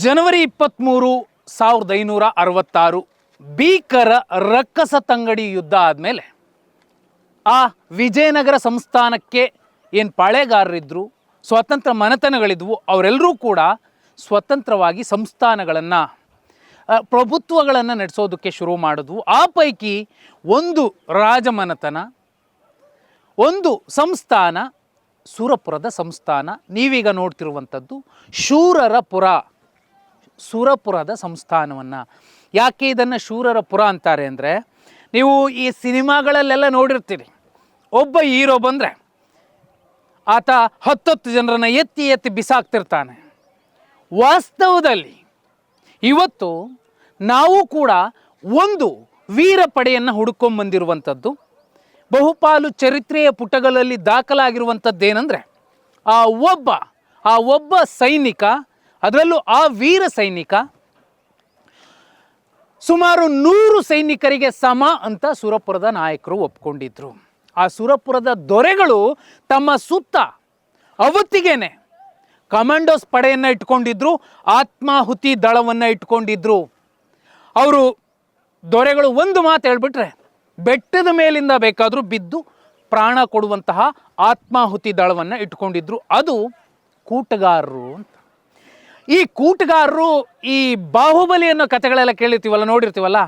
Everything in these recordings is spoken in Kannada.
ಜನವರಿ 23, 1566 ಭೀಕರ ರಕ್ಕಸ ತಂಗಡಿ ಯುದ್ಧ ಆದಮೇಲೆ ಆ ವಿಜಯನಗರ ಸಂಸ್ಥಾನಕ್ಕೆ ಏನು ಪಾಳೆಗಾರರಿದ್ದರು, ಸ್ವತಂತ್ರ ಮನೆತನಗಳಿದ್ವು, ಅವರೆಲ್ಲರೂ ಕೂಡ ಸ್ವತಂತ್ರವಾಗಿ ಸಂಸ್ಥಾನಗಳನ್ನು ಪ್ರಭುತ್ವಗಳನ್ನು ನಡೆಸೋದಕ್ಕೆ ಶುರು ಮಾಡಿದ್ವು. ಆ ಪೈಕಿ ಒಂದು ರಾಜಮನೆತನ, ಒಂದು ಸಂಸ್ಥಾನ ಸುರಪುರದ ಸಂಸ್ಥಾನ. ನೀವೀಗ ನೋಡ್ತಿರುವಂಥದ್ದು ಸುರಪುರದ ಸಂಸ್ಥಾನವನ್ನು. ಯಾಕೆ ಇದನ್ನು ಶೂರರ ಪುರ ಅಂತಾರೆ ಅಂದರೆ, ನೀವು ಈ ಸಿನಿಮಾಗಳಲ್ಲೆಲ್ಲ ನೋಡಿರ್ತೀರಿ, ಒಬ್ಬ ಹೀರೋ ಬಂದರೆ ಆತ 10 ಜನರನ್ನು ಎತ್ತಿ ಎತ್ತಿ ಬಿಸಾಕ್ತಿರ್ತಾನೆ. ವಾಸ್ತವದಲ್ಲಿ ಇವತ್ತು ನಾವು ಕೂಡ ಒಂದು ವೀರ ಪಡೆಯನ್ನು ಹುಡುಕೊಂಬಂದಿರುವಂಥದ್ದು. ಬಹುಪಾಲು ಚರಿತ್ರೆಯ ಪುಟಗಳಲ್ಲಿ ದಾಖಲಾಗಿರುವಂಥದ್ದೇನೆಂದರೆ, ಆ ಒಬ್ಬ ಸೈನಿಕ, ಅದರಲ್ಲೂ ಆ ವೀರ ಸೈನಿಕ ಸುಮಾರು 100 ಸೈನಿಕರಿಗೆ ಸಮ ಅಂತ ಸುರಪುರದ ನಾಯಕರು ಒಪ್ಕೊಂಡಿದ್ರು. ಆ ಸುರಪುರದ ದೊರೆಗಳು ತಮ್ಮ ಸುತ್ತ ಅವತ್ತಿಗೇನೆ ಕಮಾಂಡೋಸ್ ಪಡೆಯನ್ನು ಇಟ್ಕೊಂಡಿದ್ರು, ಆತ್ಮಾಹುತಿ ದಳವನ್ನು ಇಟ್ಕೊಂಡಿದ್ರು. ಅವರು ದೊರೆಗಳು ಒಂದು ಮಾತು ಹೇಳ್ಬಿಟ್ರೆ ಬೆಟ್ಟದ ಮೇಲಿಂದ ಬೇಕಾದರೂ ಬಿದ್ದು ಪ್ರಾಣ ಕೊಡುವಂತಹ ಆತ್ಮಾಹುತಿ ದಳವನ್ನು ಇಟ್ಕೊಂಡಿದ್ರು. ಅದು ಕೂಟಗಾರರು ಅಂತ. ಈ ಕೂಟಗಾರರು ಈ ಬಾಹುಬಲಿ ಅನ್ನೋ ಕಥೆಗಳೆಲ್ಲ ಕೇಳಿರ್ತೀವಲ್ಲ, ನೋಡಿರ್ತೀವಲ್ಲ,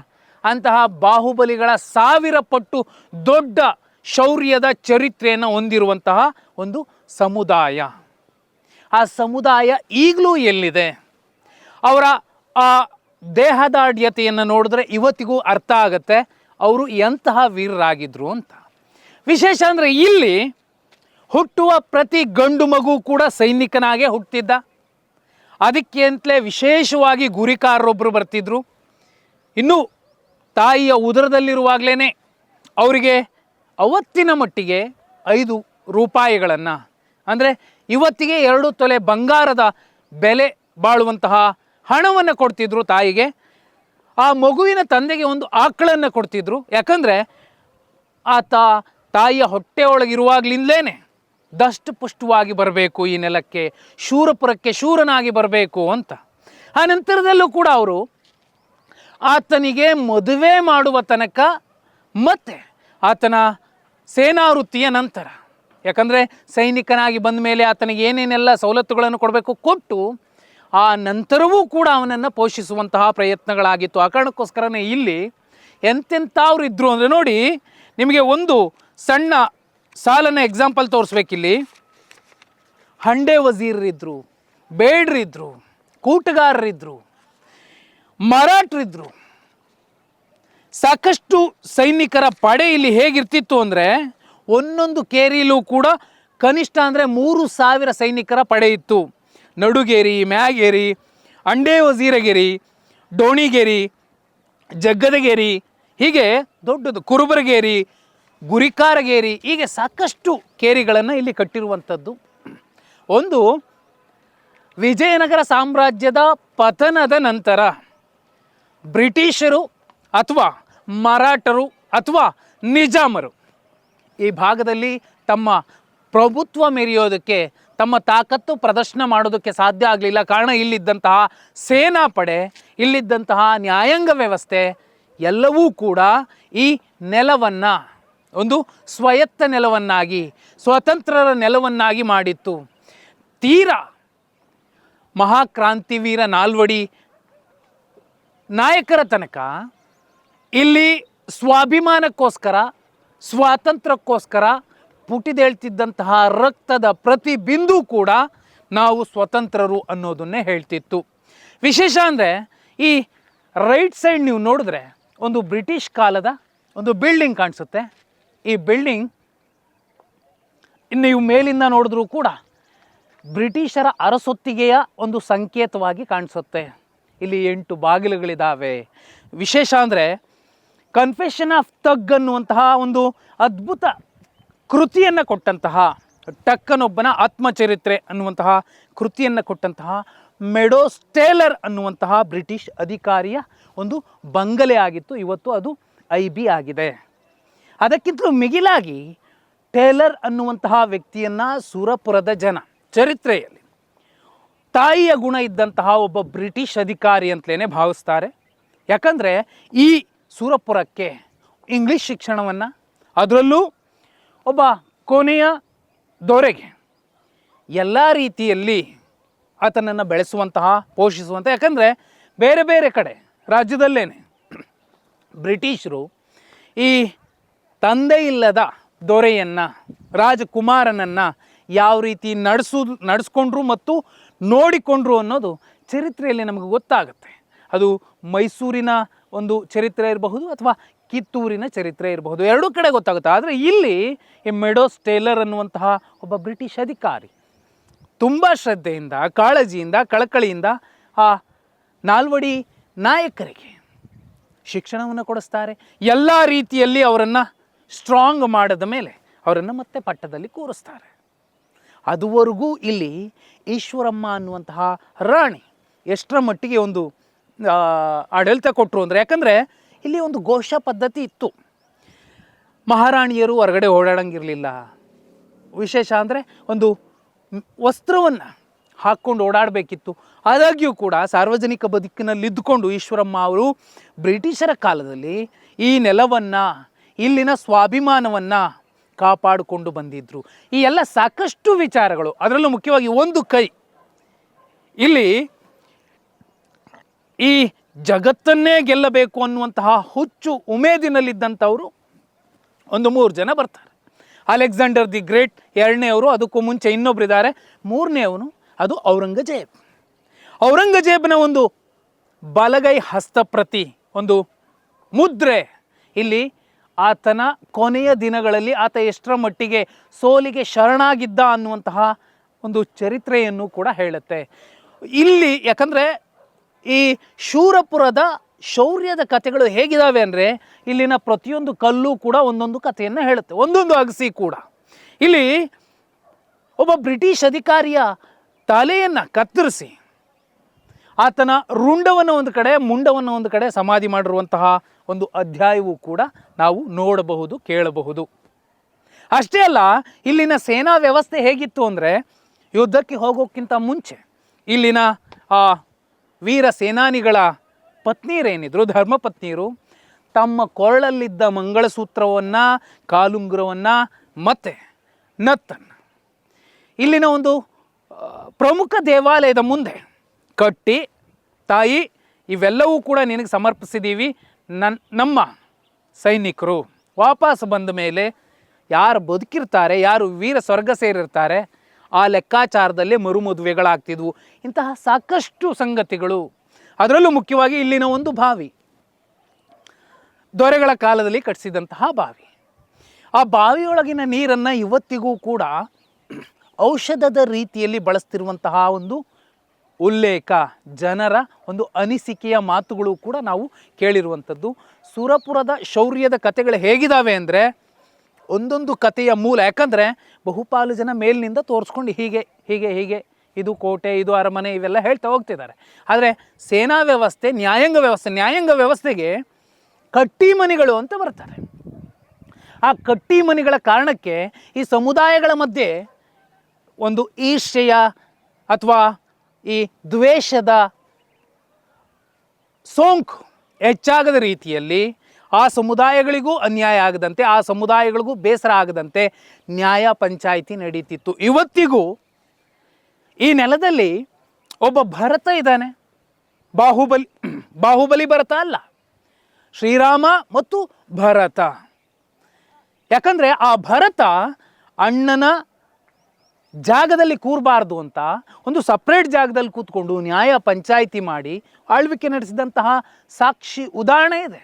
ಅಂತಹ ಬಾಹುಬಲಿಗಳ 1000 ಪಟ್ಟು ದೊಡ್ಡ ಶೌರ್ಯದ ಚರಿತ್ರೆಯನ್ನು ಹೊಂದಿರುವಂತಹ ಒಂದು ಸಮುದಾಯ. ಆ ಸಮುದಾಯ ಈಗಲೂ ಎಲ್ಲಿದೆ, ಅವರ ಆ ದೇಹದಾಢ್ಯತೆಯನ್ನು ನೋಡಿದ್ರೆ ಇವತ್ತಿಗೂ ಅರ್ಥ ಆಗುತ್ತೆ ಅವರು ಎಂತಹ ವೀರರಾಗಿದ್ರು ಅಂತ. ವಿಶೇಷ ಅಂದರೆ ಇಲ್ಲಿ ಹುಟ್ಟುವ ಪ್ರತಿ ಗಂಡು ಮಗು ಕೂಡ ಸೈನಿಕನಾಗೇ ಹುಟ್ಟಿದ್ದ. ಅದಕ್ಕೆ ಅಂತಲೇ ವಿಶೇಷವಾಗಿ ಗುರಿಕಾರರೊಬ್ಬರು ಬರ್ತಿದ್ರು. ಇನ್ನು ತಾಯಿಯ ಉದರದಲ್ಲಿರುವಾಗಲೇ ಅವರಿಗೆ ಅವತ್ತಿನ ಮಟ್ಟಿಗೆ 5 ರೂಪಾಯಿಗಳನ್ನು, ಅಂದರೆ ಇವತ್ತಿಗೆ 2 ತೊಲೆ ಬಂಗಾರದ ಬೆಲೆ ಬಾಳುವಂತಹ ಹಣವನ್ನು ಕೊಡ್ತಿದ್ರು ತಾಯಿಗೆ. ಆ ಮಗುವಿನ ತಂದೆಗೆ ಒಂದು ಆಕಳನ್ನು ಕೊಡ್ತಿದ್ರು. ಯಾಕಂದರೆ ಆತ ತಾಯಿಯ ಹೊಟ್ಟೆಯೊಳಗಿರುವಾಗಲಿಂದಲೇ ದಷ್ಟಪುಷ್ಟವಾಗಿ ಬರಬೇಕು, ಈ ನೆಲಕ್ಕೆ, ಶೂರಪುರಕ್ಕೆ ಶೂರನಾಗಿ ಬರಬೇಕು ಅಂತ. ಆ ನಂತರದಲ್ಲೂ ಕೂಡ ಅವರು ಆತನಿಗೆ ಮದುವೆ ಮಾಡುವ ತನಕ ಮತ್ತು ಆತನ ಸೇನಾವೃತ್ತಿಯ ನಂತರ, ಯಾಕಂದರೆ ಸೈನಿಕನಾಗಿ ಬಂದ ಮೇಲೆ ಆತನಿಗೆ ಏನೇನೆಲ್ಲ ಸವಲತ್ತುಗಳನ್ನು ಕೊಡಬೇಕು ಕೊಟ್ಟು ಆ ನಂತರವೂ ಕೂಡ ಅವನನ್ನು ಪೋಷಿಸುವಂತಹ ಪ್ರಯತ್ನಗಳಾಗಿತ್ತು. ಆ ಕಾರಣಕ್ಕೋಸ್ಕರನೇ ಇಲ್ಲಿ ಎಂತೆಂಥವ್ರು ಇದ್ದರು ಅಂದರೆ, ನೋಡಿ ನಿಮಗೆ ಒಂದು ಸಣ್ಣ ಸಾಲನ್ನು ಎಕ್ಸಾಂಪಲ್ ತೋರಿಸ್ಬೇಕಿಲ್ಲಿ. ಹಂಡೆ ವಜೀರರಿದ್ದರು, ಬೇಡ್ರಿದ್ರು, ಕೂಟಗಾರರಿದ್ದರು, ಮರಾಠರಿದ್ದರು. ಸಾಕಷ್ಟು ಸೈನಿಕರ ಪಡೆ ಇಲ್ಲಿ ಹೇಗಿರ್ತಿತ್ತು ಅಂದರೆ, ಒಂದೊಂದು ಕೇರಿಲೂ ಕೂಡ ಕನಿಷ್ಠ ಅಂದರೆ 3000 ಸೈನಿಕರ ಪಡೆ ಇತ್ತು. ನಡುಗೇರಿ, ಮ್ಯಾಗೇರಿ, ಅಂಡೇ ವಜೀರಗೇರಿ, ಡೋಣಿಗೇರಿ, ಜಗ್ಗದಗೇರಿ, ಹೀಗೆ ದೊಡ್ಡದು ಕುರುಬರಗೇರಿ, ಗುರಿಕಾರಗೇರಿ, ಹೀಗೆ ಸಾಕಷ್ಟು ಕೇರಿಗಳನ್ನು ಇಲ್ಲಿ ಕಟ್ಟಿರುವಂಥದ್ದು. ಒಂದು ವಿಜಯನಗರ ಸಾಮ್ರಾಜ್ಯದ ಪತನದ ನಂತರ ಬ್ರಿಟಿಷರು ಅಥವಾ ಮರಾಠರು ಅಥವಾ ನಿಜಾಮರು ಈ ಭಾಗದಲ್ಲಿ ತಮ್ಮ ಪ್ರಭುತ್ವ ಮೆರೆಯೋದಕ್ಕೆ, ತಮ್ಮ ತಾಕತ್ತು ಪ್ರದರ್ಶನ ಮಾಡೋದಕ್ಕೆ ಸಾಧ್ಯ ಆಗಲಿಲ್ಲ. ಕಾರಣ ಇಲ್ಲಿದ್ದಂತಹ ಸೇನಾಪಡೆ, ಇಲ್ಲಿದ್ದಂತಹ ನ್ಯಾಯಾಂಗ ವ್ಯವಸ್ಥೆ ಎಲ್ಲವೂ ಕೂಡ ಈ ನೆಲವನ್ನು ಒಂದು ಸ್ವಾಯತ್ತ ನೆಲವನ್ನಾಗಿ, ಸ್ವತಂತ್ರರ ನೆಲವನ್ನಾಗಿ ಮಾಡಿತ್ತು. ತೀರಾ ಮಹಾಕ್ರಾಂತಿವೀರ ನಾಲ್ವಡಿ ನಾಯಕರ ತನಕ ಇಲ್ಲಿ ಸ್ವಾಭಿಮಾನಕ್ಕೋಸ್ಕರ, ಸ್ವಾತಂತ್ರ್ಯಕ್ಕೋಸ್ಕರ ಪುಟಿದೇಳ್ತಿದ್ದಂತಹ ರಕ್ತದ ಪ್ರತಿ ಬಿಂದು ಕೂಡ ನಾವು ಸ್ವತಂತ್ರರು ಅನ್ನೋದನ್ನೇ ಹೇಳ್ತಿತ್ತು. ವಿಶೇಷ ಅಂದರೆ ಈ ರೈಟ್ ಸೈಡ್ ನೀವು ನೋಡಿದ್ರೆ ಒಂದು ಬ್ರಿಟಿಷ್ ಕಾಲದ ಒಂದು ಬಿಲ್ಡಿಂಗ್ ಕಾಣಿಸುತ್ತೆ. ಈ ಬಿಲ್ಡಿಂಗ್ ನೀವು ಮೇಲಿಂದ ನೋಡಿದ್ರೂ ಕೂಡ ಬ್ರಿಟಿಷರ ಅರಸೊತ್ತಿಗೆಯ ಒಂದು ಸಂಕೇತವಾಗಿ ಕಾಣಿಸುತ್ತೆ. ಇಲ್ಲಿ 8 ಬಾಗಿಲುಗಳಿದ್ದಾವೆ. ವಿಶೇಷ ಅಂದರೆ ಕನ್ಫೆಷನ್ ಆಫ್ ಥಗ್ ಅನ್ನುವಂತಹ ಒಂದು ಅದ್ಭುತ ಕೃತಿಯನ್ನು ಕೊಟ್ಟಂತಹ, ಟಕ್ಕನೊಬ್ಬನ ಆತ್ಮಚರಿತ್ರೆ ಅನ್ನುವಂತಹ ಕೃತಿಯನ್ನು ಕೊಟ್ಟಂತಹ ಮೆಡೋಸ್ ಟೇಲರ್ ಅನ್ನುವಂತಹ ಬ್ರಿಟಿಷ್ ಅಧಿಕಾರಿಯ ಒಂದು ಬಂಗಲೆ ಆಗಿತ್ತು. ಇವತ್ತು ಅದು IB ಆಗಿದೆ. ಅದಕ್ಕಿಂತಲೂ ಮಿಗಿಲಾಗಿ ಟೇಲರ್ ಅನ್ನುವಂತಹ ವ್ಯಕ್ತಿಯನ್ನು ಸುರಪುರದ ಜನ ಚರಿತ್ರೆಯಲ್ಲಿ ತಾಯಿಯ ಗುಣ ಇದ್ದಂತಹ ಒಬ್ಬ ಬ್ರಿಟಿಷ್ ಅಧಿಕಾರಿ ಅಂತಲೇ ಭಾವಿಸ್ತಾರೆ. ಯಾಕಂದರೆ ಈ ಸುರಪುರಕ್ಕೆ ಇಂಗ್ಲೀಷ್ ಶಿಕ್ಷಣವನ್ನು, ಅದರಲ್ಲೂ ಒಬ್ಬ ಕೊನೆಯ ದೊರೆಗೆ ಎಲ್ಲ ರೀತಿಯಲ್ಲಿ ಆತನನ್ನು ಬೆಳೆಸುವಂತಹ, ಪೋಷಿಸುವಂತಹ, ಯಾಕಂದರೆ ಬೇರೆ ಬೇರೆ ಕಡೆ ರಾಜ್ಯದಲ್ಲೇ ಬ್ರಿಟಿಷರು ಈ ತಂದೆ ಇಲ್ಲದ ದೊರೆಯನ್ನು, ರಾಜಕುಮಾರನನ್ನು ಯಾವ ರೀತಿ ನಡೆಸ್ಕೊಂಡ್ರು ಮತ್ತು ನೋಡಿಕೊಂಡ್ರು ಅನ್ನೋದು ಚರಿತ್ರೆಯಲ್ಲಿ ನಮಗೆ ಗೊತ್ತಾಗುತ್ತೆ. ಅದು ಮೈಸೂರಿನ ಒಂದು ಚರಿತ್ರೆ ಇರಬಹುದು ಅಥವಾ ಕಿತ್ತೂರಿನ ಚರಿತ್ರೆ ಇರಬಹುದು, ಎರಡೂ ಕಡೆ ಗೊತ್ತಾಗುತ್ತೆ. ಆದರೆ ಇಲ್ಲಿ ಈ ಮೆಡೋಸ್ ಟೇಲರ್ ಅನ್ನುವಂತಹ ಒಬ್ಬ ಬ್ರಿಟಿಷ್ ಅಧಿಕಾರಿ ತುಂಬ ಶ್ರದ್ಧೆಯಿಂದ, ಕಾಳಜಿಯಿಂದ, ಕಳಕಳಿಯಿಂದ ಆ ನಾಲ್ವಡಿ ನಾಯಕರಿಗೆ ಶಿಕ್ಷಣವನ್ನು ಕೊಡಿಸ್ತಾರೆ. ಎಲ್ಲ ರೀತಿಯಲ್ಲಿ ಅವರನ್ನು ಸ್ಟ್ರಾಂಗ್ ಮಾಡಿದ ಮೇಲೆ ಅವರನ್ನು ಮತ್ತೆ ಪಟ್ಟದಲ್ಲಿ ಕೂರಿಸ್ತಾರೆ. ಅದುವರೆಗೂ ಇಲ್ಲಿ ಈಶ್ವರಮ್ಮ ಅನ್ನುವಂತಹ ರಾಣಿ ಎಷ್ಟರ ಮಟ್ಟಿಗೆ ಒಂದು ಆಡಳಿತ ಕೊಟ್ಟರು ಅಂದರೆ, ಯಾಕಂದರೆ ಇಲ್ಲಿ ಒಂದು ಘೋಷ ಪದ್ಧತಿ ಇತ್ತು. ಮಹಾರಾಣಿಯರು ಹೊರಗಡೆ ಓಡಾಡಂಗಿರಲಿಲ್ಲ. ವಿಶೇಷ ಅಂದರೆ ಒಂದು ವಸ್ತ್ರವನ್ನು ಹಾಕ್ಕೊಂಡು ಓಡಾಡಬೇಕಿತ್ತು. ಆದಾಗ್ಯೂ ಕೂಡ ಸಾರ್ವಜನಿಕ ಬದುಕಿನಲ್ಲಿ ಇದ್ದುಕೊಂಡು ಈಶ್ವರಮ್ಮ ಅವರು ಬ್ರಿಟಿಷರ ಕಾಲದಲ್ಲಿ ಈ ನೆಲವನ್ನು, ಇಲ್ಲಿನ ಸ್ವಾಭಿಮಾನವನ್ನು ಕಾಪಾಡಿಕೊಂಡು ಬಂದಿದ್ದರು. ಈ ಎಲ್ಲ ಸಾಕಷ್ಟು ವಿಚಾರಗಳು, ಅದರಲ್ಲೂ ಮುಖ್ಯವಾಗಿ ಒಂದು ಕೈ, ಇಲ್ಲಿ ಈ ಜಗತ್ತನ್ನೇ ಗೆಲ್ಲಬೇಕು ಅನ್ನುವಂತಹ ಹುಚ್ಚು ಉಮೇದಿನಲ್ಲಿದ್ದಂಥವರು ಒಂದು 3 ಜನ ಬರ್ತಾರೆ. ಅಲೆಕ್ಸಾಂಡರ್ ದಿ ಗ್ರೇಟ್ ಎರಡನೇವರು, ಅದಕ್ಕೂ ಮುಂಚೆ ಇನ್ನೊಬ್ಬರಿದ್ದಾರೆ. ಮೂರನೇವನು ಅದು ಔರಂಗಜೇಬ್. ಔರಂಗಜೇಬನ ಒಂದು ಬಲಗೈ ಹಸ್ತಪ್ರತಿ, ಒಂದು ಮುದ್ರೆ ಇಲ್ಲಿ ಆತನ ಕೊನೆಯ ದಿನಗಳಲ್ಲಿ ಆತ ಎಷ್ಟರ ಮಟ್ಟಿಗೆ ಸೋಲಿಗೆ ಶರಣಾಗಿದ್ದ ಅನ್ನುವಂತಹ ಒಂದು ಚರಿತ್ರೆಯನ್ನು ಕೂಡ ಹೇಳುತ್ತೆ ಇಲ್ಲಿ. ಯಾಕಂದರೆ ಈ ಶೂರಪುರದ ಶೌರ್ಯದ ಕಥೆಗಳು ಹೇಗಿದ್ದಾವೆ ಅಂದರೆ, ಇಲ್ಲಿನ ಪ್ರತಿಯೊಂದು ಕಲ್ಲು ಕೂಡ ಒಂದೊಂದು ಕಥೆಯನ್ನು ಹೇಳುತ್ತೆ, ಒಂದೊಂದು ಅಗಸಿ ಕೂಡ. ಇಲ್ಲಿ ಒಬ್ಬ ಬ್ರಿಟಿಷ್ ಅಧಿಕಾರಿಯ ತಲೆಯನ್ನು ಕತ್ತರಿಸಿ ಆತನ ರುಂಡವನ್ನು ಒಂದು ಕಡೆ, ಮುಂಡವನ್ನು ಒಂದು ಕಡೆ ಸಮಾಧಿ ಮಾಡಿರುವಂತಹ ಒಂದು ಅಧ್ಯಾಯವೂ ಕೂಡ ನಾವು ನೋಡಬಹುದು, ಕೇಳಬಹುದು. ಅಷ್ಟೇ ಅಲ್ಲ, ಇಲ್ಲಿನ ಸೇನಾ ವ್ಯವಸ್ಥೆ ಹೇಗಿತ್ತು ಅಂದರೆ, ಯುದ್ಧಕ್ಕೆ ಹೋಗೋಕ್ಕಿಂತ ಮುಂಚೆ ಇಲ್ಲಿನ ವೀರ ಸೇನಾನಿಗಳ ಪತ್ನಿಯರೇನಿದ್ರು, ಧರ್ಮಪತ್ನಿಯರು, ತಮ್ಮ ಕೊರಳಲ್ಲಿದ್ದ ಮಂಗಳಸೂತ್ರವನ್ನು, ಕಾಲುಂಗುರವನ್ನು ಮತ್ತು ನತ್ತನ್ನು ಇಲ್ಲಿನ ಒಂದು ಪ್ರಮುಖ ದೇವಾಲಯದ ಮುಂದೆ ಕಟ್ಟಿ, ತಾಯಿ ಇವೆಲ್ಲವೂ ಕೂಡ ನಿನಗೆ ಸಮರ್ಪಿಸಿದ್ದೀವಿ, ನಮ್ಮ ಸೈನಿಕರು ವಾಪಸ್ ಬಂದ ಮೇಲೆ ಯಾರು ಬದುಕಿರ್ತಾರೆ, ಯಾರು ವೀರ ಸ್ವರ್ಗ ಸೇರಿರ್ತಾರೆ, ಆ ಲೆಕ್ಕಾಚಾರದಲ್ಲೇ ಮರುಮದುವೆಗಳಾಗ್ತಿದ್ವು. ಇಂತಹ ಸಾಕಷ್ಟು ಸಂಗತಿಗಳು. ಅದರಲ್ಲೂ ಮುಖ್ಯವಾಗಿ ಇಲ್ಲಿನ ಒಂದು ಬಾವಿ, ದೊರೆಗಳ ಕಾಲದಲ್ಲಿ ಕಟ್ಟಿಸಿದಂತಹ ಬಾವಿ. ಆ ಬಾವಿಯೊಳಗಿನ ನೀರನ್ನು ಇವತ್ತಿಗೂ ಕೂಡ ಔಷಧದ ರೀತಿಯಲ್ಲಿ ಬಳಸ್ತಿರುವಂತಹ ಒಂದು ಉಲ್ಲೇಖ, ಜನರ ಒಂದು ಅನಿಸಿಕೆಯ ಮಾತುಗಳು ಕೂಡ ನಾವು ಕೇಳಿರುವಂಥದ್ದು. ಸುರಪುರದ ಶೌರ್ಯದ ಕಥೆಗಳು ಹೇಗಿದ್ದಾವೆ ಅಂದರೆ, ಒಂದೊಂದು ಕಥೆಯ ಮೂಲ, ಯಾಕಂದರೆ ಬಹುಪಾಲು ಜನ ಮೇಲಿನಿಂದ ತೋರಿಸ್ಕೊಂಡು ಹೀಗೆ ಹೀಗೆ ಹೀಗೆ ಇದು ಕೋಟೆ, ಇದು ಅರಮನೆ, ಇವೆಲ್ಲ ಹೇಳ್ತಾ ಹೋಗ್ತಿದ್ದಾರೆ. ಆದರೆ ಸೇನಾ ವ್ಯವಸ್ಥೆ, ನ್ಯಾಯಾಂಗ ವ್ಯವಸ್ಥೆಗೆ ಕಟ್ಟಿ ಮನೆಗಳು ಅಂತ ಬರ್ತಾರೆ. ಆ ಕಟ್ಟಿ ಮನೆಗಳ ಕಾರಣಕ್ಕೆ ಈ ಸಮುದಾಯಗಳ ಮಧ್ಯೆ ಒಂದು ಈರ್ಷ್ಯೆಯ ಅಥವಾ ಈ ದ್ವೇಷದ ಸೋಂಕು ಹೆಚ್ಚಾಗದ ರೀತಿಯಲ್ಲಿ ಆ ಸಮುದಾಯಗಳಿಗೂ ಅನ್ಯಾಯ ಆಗದಂತೆ, ಆ ಸಮುದಾಯಗಳಿಗೂ ಬೇಸರ ಆಗದಂತೆ ನ್ಯಾಯ ಪಂಚಾಯಿತಿ ನಡೀತಿತ್ತು. ಇವತ್ತಿಗೂ ಈ ನೆಲದಲ್ಲಿ ಒಬ್ಬ ಭರತ ಇದ್ದಾನೆ. ಬಾಹುಬಲಿ ಭರತ ಅಲ್ಲ, ಶ್ರೀರಾಮ ಮತ್ತು ಭರತ. ಯಾಕಂದರೆ ಆ ಭರತ ಅಣ್ಣನ ಜಾಗದಲ್ಲಿ ಕೂರಬಾರ್ದು ಅಂತ ಒಂದು ಸಪ್ರೇಟ್ ಜಾಗದಲ್ಲಿ ಕೂತ್ಕೊಂಡು ನ್ಯಾಯ ಪಂಚಾಯಿತಿ ಮಾಡಿ ಆಳ್ವಿಕೆ ನಡೆಸಿದಂತಹ ಸಾಕ್ಷಿ ಉದಾಹರಣೆ ಇದೆ.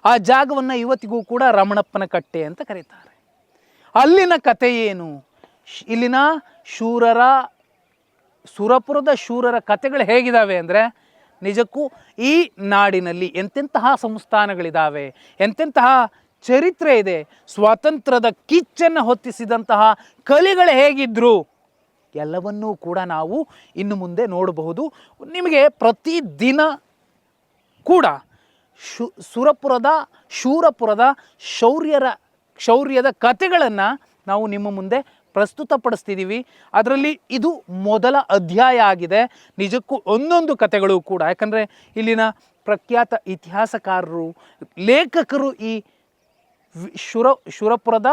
ಆ ಜಾಗವನ್ನು ಇವತ್ತಿಗೂ ಕೂಡ ರಮಣಪ್ಪನ ಕಟ್ಟೆ ಅಂತ ಕರೀತಾರೆ. ಅಲ್ಲಿನ ಕತೆ ಏನು, ಇಲ್ಲಿನ ಸುರಪುರದ ಶೂರರ ಕಥೆಗಳು ಹೇಗಿದ್ದಾವೆ ಅಂದರೆ, ನಿಜಕ್ಕೂ ಈ ನಾಡಿನಲ್ಲಿ ಎಂತೆಂತಹ ಸಂಸ್ಥಾನಗಳಿದ್ದಾವೆ, ಎಂತೆಂತಹ ಚರಿತ್ರೆ ಇದೆ, ಸ್ವಾತಂತ್ರ್ಯದ ಕಿಚ್ಚನ್ನು ಹೊತ್ತಿಸಿದಂತಹ ಕಲಿಗಳು ಹೇಗಿದ್ರು, ಎಲ್ಲವನ್ನೂ ಕೂಡ ನಾವು ಇನ್ನು ಮುಂದೆ ನೋಡಬಹುದು. ನಿಮಗೆ ಪ್ರತಿದಿನ ಕೂಡ ಶೂರಪುರದ ಶೌರ್ಯದ ಕಥೆಗಳನ್ನು ನಾವು ನಿಮ್ಮ ಮುಂದೆ ಪ್ರಸ್ತುತಪಡಿಸ್ತಿದ್ದೀವಿ. ಅದರಲ್ಲಿ ಇದು ಮೊದಲ ಅಧ್ಯಾಯ ಆಗಿದೆ. ನಿಜಕ್ಕೂ ಒಂದೊಂದು ಕಥೆಗಳು ಕೂಡ, ಯಾಕಂದರೆ ಇಲ್ಲಿನ ಪ್ರಖ್ಯಾತ ಇತಿಹಾಸಕಾರರು, ಲೇಖಕರು ಈ ಶೂರಪುರದ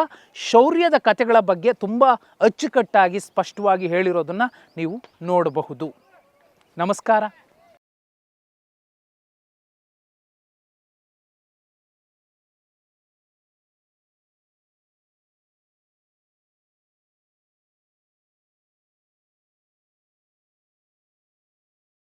ಶೌರ್ಯದ ಕಥೆಗಳ ಬಗ್ಗೆ ತುಂಬ ಅಚ್ಚುಕಟ್ಟಾಗಿ ಸ್ಪಷ್ಟವಾಗಿ ಹೇಳಿರೋದನ್ನು ನೀವು ನೋಡಬಹುದು. ನಮಸ್ಕಾರ.